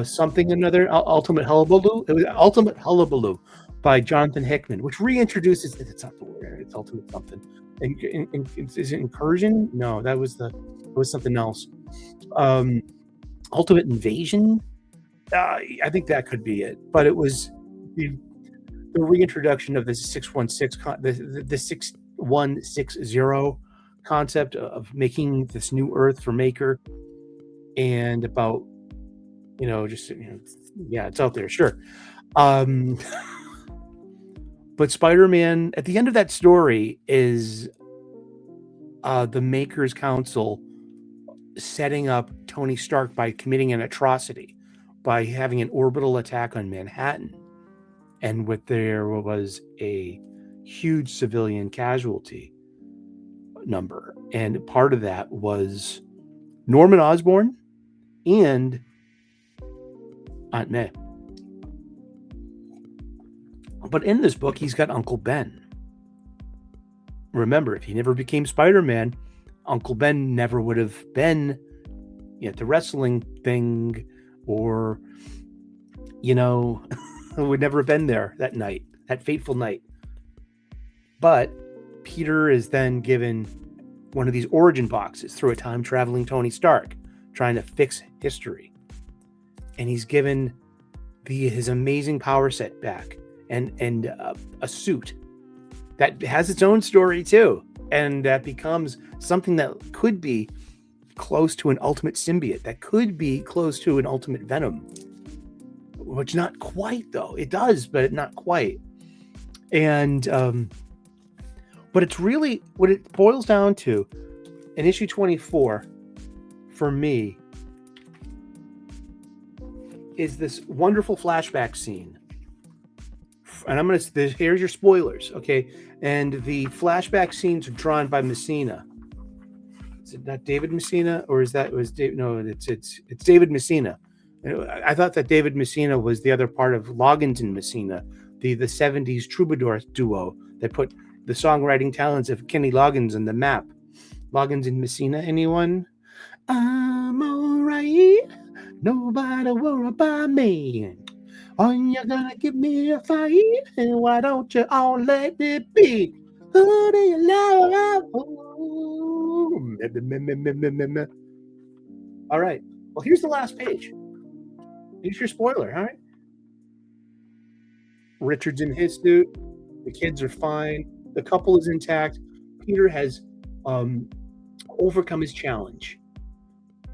A: something another, Ultimate Hullabaloo. It was Ultimate Hullabaloo by Jonathan Hickman, which reintroduces, it's not the word, it's Ultimate something. Is it Incursion? No, that was something else. Ultimate Invasion? I think that could be it. But it was the reintroduction of the 616, the 6160 concept of making this new Earth for Maker, and about it's out there, sure. But Spider-Man, at the end of that story, is the Maker's Council setting up Tony Stark by committing an atrocity, by having an orbital attack on Manhattan, and there was a huge civilian casualty number, and part of that was Norman Osborn and Aunt May. But in this book, he's got Uncle Ben. Remember, if he never became Spider-Man, Uncle Ben never would have been at the wrestling thing, or, would never have been there that night, that fateful night. But Peter is then given one of these origin boxes through a time-traveling Tony Stark, trying to fix history. And he's given his amazing power set back, and a suit that has its own story too, and that becomes something that could be close to an ultimate symbiote, that could be close to an ultimate Venom, which not quite though. It does, but not quite. And but it's really what it boils down to in issue 24 for me is this wonderful flashback scene. And I'm going to, here's your spoilers, okay? And the flashback scenes are drawn by MESSINA. Is it not David MESSINA, or is that was David? No, it's David MESSINA. I thought that David MESSINA was the other part of LOGGINS and MESSINA, the 70s troubadour duo that put the songwriting talents of Kenny Loggins on the map. LOGGINS and MESSINA, anyone? I'm alright. Nobody worry about me. Oh, you're gonna give me a fight, and why don't you all let it be? Who do you love? All right. Well, here's the last page. Here's your spoiler. All right. Richard's in his suit. The kids are fine. The couple is intact. Peter has overcome his challenge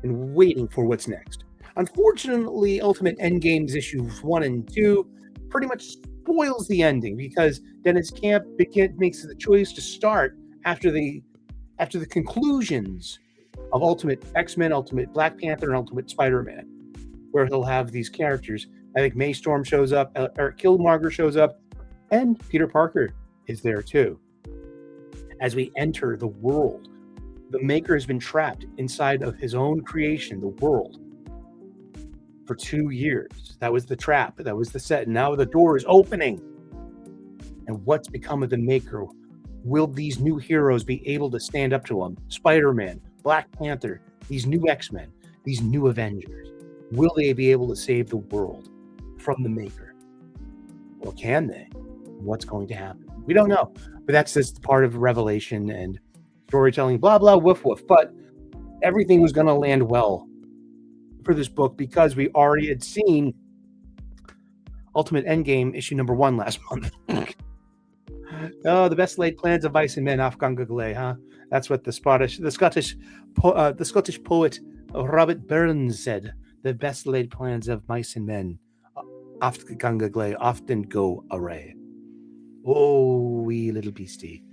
A: and waiting for what's next. Unfortunately, Ultimate Endgames issues 1 and 2 pretty much spoils the ending because Dennis Camp makes the choice to start after the conclusions of Ultimate X-Men, Ultimate Black Panther, and Ultimate Spider-Man, where he'll have these characters. I think May Storm shows up, Eric Killmonger shows up, and Peter Parker is there too. As we enter the world, the Maker has been trapped inside of his own creation, the world, for 2 years. That was the trap. That was the set. And now the door is opening. And what's become of the Maker? Will these new heroes be able to stand up to him? Spider-Man, Black Panther, these new X-Men, these new Avengers. Will they be able to save the world from the Maker? Or can they? What's going to happen? We don't know. But that's just part of Revelation and storytelling, blah, blah, woof, woof. But everything was going to land well for this book because we already had seen Ultimate Endgame issue number 1 last month. Oh, the best laid plans of Mice and Men off Gunga Gley, huh? That's what the Scottish poet Robert Burns said. The best laid plans of mice and men off Gunga Gley often go awry. Oh, wee little beastie,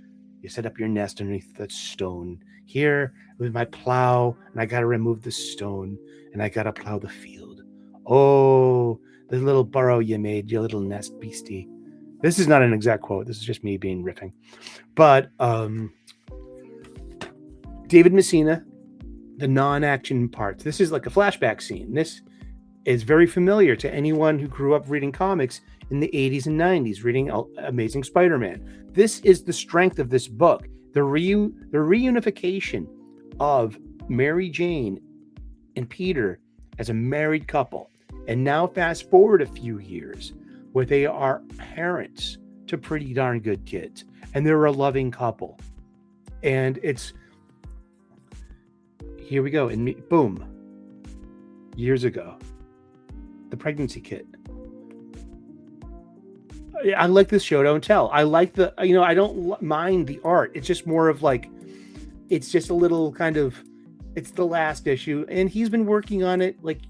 A: you set up your nest underneath that stone. Here with my plow, and I got to remove the stone, and I got to plow the field. Oh, the little burrow you made, your little nest beastie. This is not an exact quote. This is just me being riffing. But David MESSINA, the non-action parts. This is like a flashback scene. This is very familiar to anyone who grew up reading comics in the 80s and 90s, reading Amazing Spider-Man. This is the strength of this book. The reunification of Mary Jane and Peter as a married couple. And now fast forward a few years where they are parents to pretty darn good kids. And they're a loving couple. And it's, here we go. And boom, years ago, the pregnancy kit. I like this show, don't tell. I like the, I don't mind the art. It's just more of like, it's just a little kind of, it's the last issue. And he's been working on it like,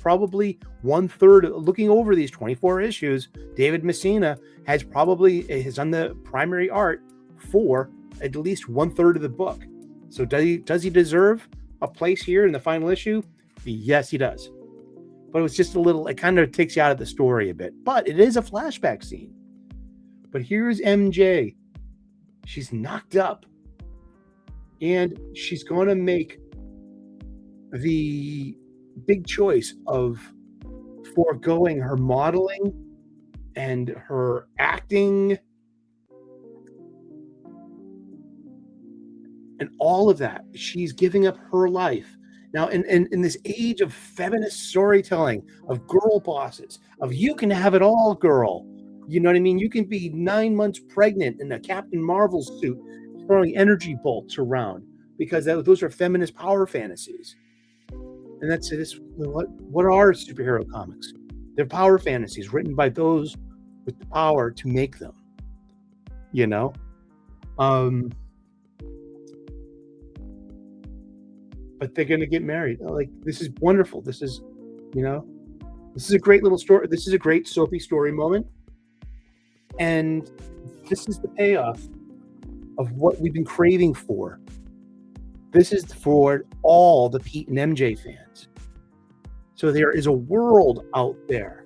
A: probably 1/3, looking over these 24 issues. David MESSINA has done the primary art for at least 1/3 of the book. So does he deserve a place here in the final issue? Yes, he does. But it was just a little, it kind of takes you out of the story a bit. But it is a flashback scene. But here's MJ. She's knocked up. And she's going to make the big choice of foregoing her modeling and her acting and all of that. She's giving up her life. Now, in this age of feminist storytelling, of girl bosses, of you can have it all, girl. You know what I mean? You can be 9 months pregnant in a Captain Marvel suit, throwing energy bolts around because those are feminist power fantasies. And that's it. What are superhero comics? They're power fantasies written by those with the power to make them. But they're going to get married. Like, this is wonderful. This is, this is a great little story. This is a great Sophie story moment. And this is the payoff of what we've been craving for. This is for all the Pete and MJ fans. So there is a world out there.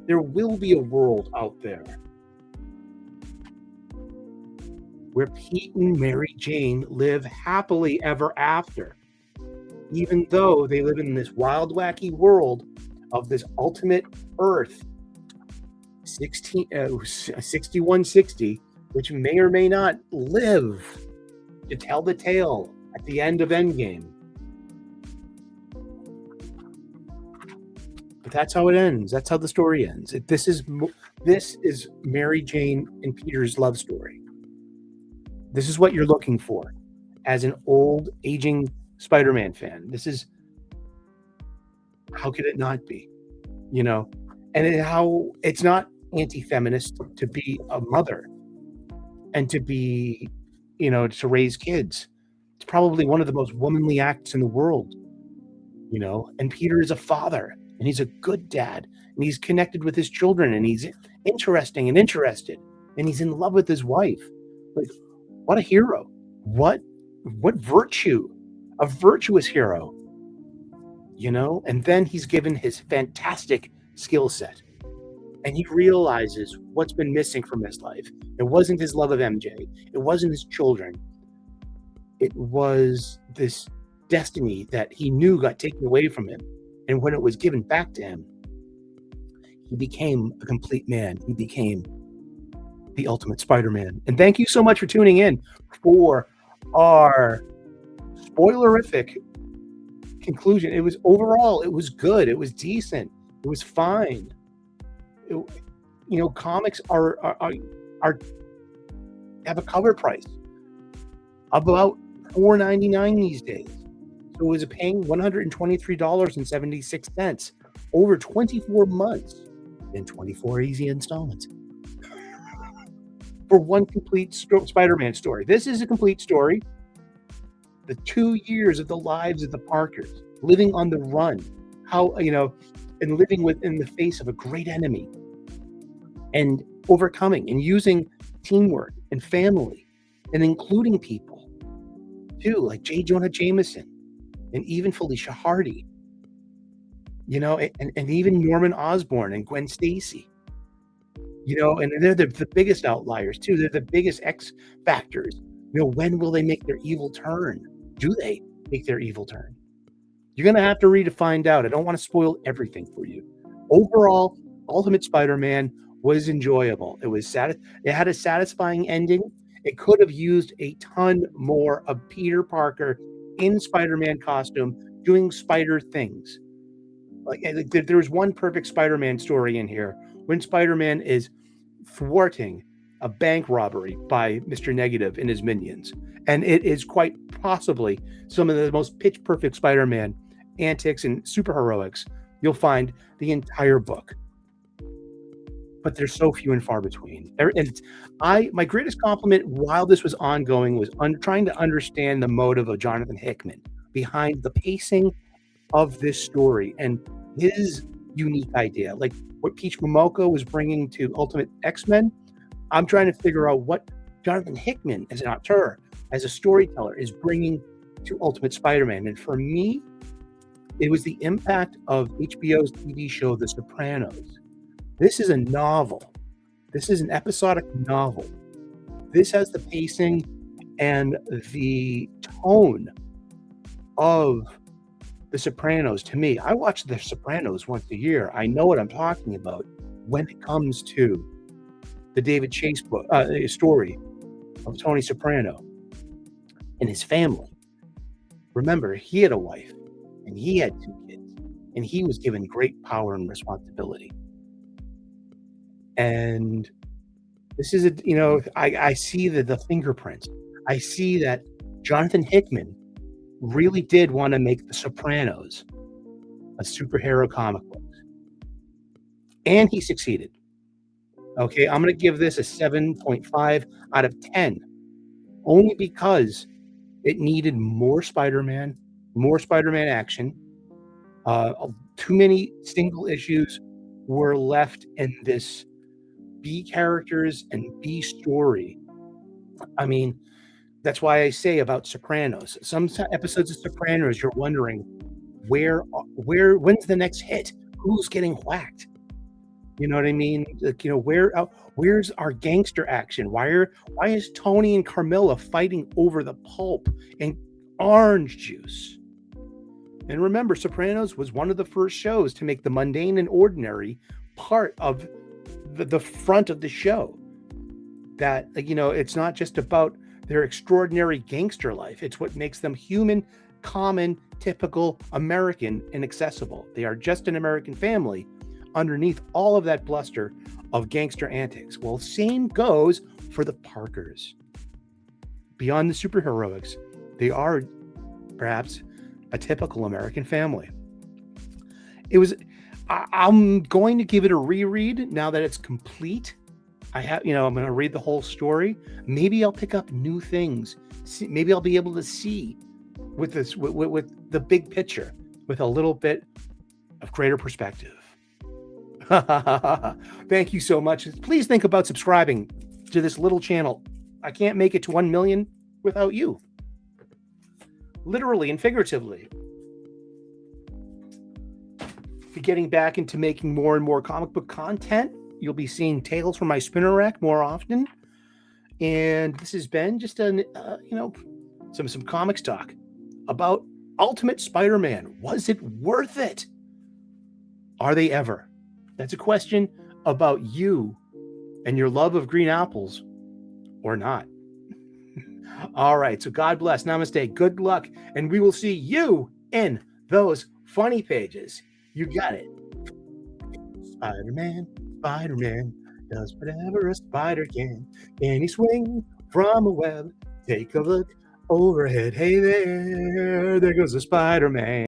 A: There will be a world out there where Pete and Mary Jane live happily ever after, even though they live in this wild, wacky world of this ultimate Earth 6160, which may or may not live to tell the tale at the end of Endgame. But that's how it ends. That's how the story ends. This is Mary Jane and Peter's love story. This is what you're looking for as an old, aging Spider-Man fan. This is, how could it not be? You know, and how it's not anti-feminist to be a mother and to be, you know, to raise kids. It's probably one of the most womanly acts in the world, you know. And Peter is a father, and he's a good dad, and he's connected with his children, and he's interesting and interested, and he's in love with his wife. Like, what a hero! What virtue! A virtuous hero, you know. And then he's given his fantastic skill set, and he realizes what's been missing from his life. It wasn't his love of MJ. It wasn't his children. It was this destiny that he knew got taken away from him. And when it was given back to him, he became a complete man. He became the ultimate Spider-Man. And thank you so much for tuning in for our spoilerific conclusion. It was overall, it was good. It was decent. It was fine. You know, comics are have a cover price about $4.99 these days. So it was paying $123.76 over 24 months in 24 easy installments for one complete Spider-Man story. This is a complete story. The 2 years of the lives of the Parkers, living on the run, how, you know, and living within the face of a great enemy, and overcoming and using teamwork and family, and including people too, like J. Jonah Jameson and even Felicia Hardy, you know, and even Norman Osborn and Gwen Stacy, you know, and they're the biggest outliers too. They're the biggest X factors. You know, when will they make their evil turn? Do they make their evil turn? You're going to have to read to find out. I don't want to spoil everything for you. Overall, Ultimate Spider-Man was enjoyable. It was it had a satisfying ending. It could have used a ton more of Peter Parker in Spider-Man costume doing spider things. Like there was one perfect Spider-Man story in here when Spider-Man is thwarting a bank robbery by Mr. Negative and his minions. And it is quite possibly some of the most pitch perfect Spider-Man antics and superheroics you'll find the entire book. But they're so few and far between. And my greatest compliment while this was ongoing was trying to understand the motive of Jonathan Hickman behind the pacing of this story and his unique idea. Like what Peach Momoko was bringing to Ultimate X-Men, I'm trying to figure out what Jonathan Hickman as an auteur, as a storyteller, is bringing to Ultimate Spider-Man. And for me, it was the impact of HBO's TV show, The Sopranos. This is a novel. This is an episodic novel. This has the pacing and the tone of The Sopranos to me. I watch The Sopranos once a year. I know what I'm talking about when it comes to the David Chase book, story of Tony Soprano and his family. Remember, he had a wife and he had 2 kids, and he was given great power and responsibility. And this is I see the fingerprints. I see that Jonathan Hickman really did want to make The Sopranos a superhero comic book, and he succeeded. Okay, I'm going to give this a 7.5 out of 10, only because it needed more Spider-Man action. Too many single issues were left in this B characters and B story. I mean, that's why I say about Sopranos. Some episodes of Sopranos, you're wondering when's the next hit? Who's getting whacked? You know what I mean? Like, where's our gangster action? Why is Tony and Carmilla fighting over the pulp and orange juice? And remember, Sopranos was one of the first shows to make the mundane and ordinary part of the front of the show. That, it's not just about their extraordinary gangster life. It's what makes them human, common, typical American, and accessible. They are just an American family underneath all of that bluster of gangster antics. Well, same goes for the Parkers. Beyond the superheroics, they are perhaps a typical American family. I'm going to give it a reread now that it's complete. I'm going to read the whole story. Maybe I'll pick up new things. Maybe I'll be able to see with this, with the big picture, with a little bit of greater perspective. Thank you so much. Please think about subscribing to this little channel. I can't make it to 1 million without you. Literally and figuratively. Be getting back into making more and more comic book content. You'll be seeing tales from my spinner rack more often. And this has been just some comics talk about Ultimate Spider-Man. Was it worth it? Are they ever? That's a question about you and your love of green apples or not. All right. So God bless. Namaste. Good luck. And we will see you in those funny pages. You got it. Spider-Man does whatever a spider can. Can he swing from a web? Take a look overhead. Hey there goes the Spider-Man.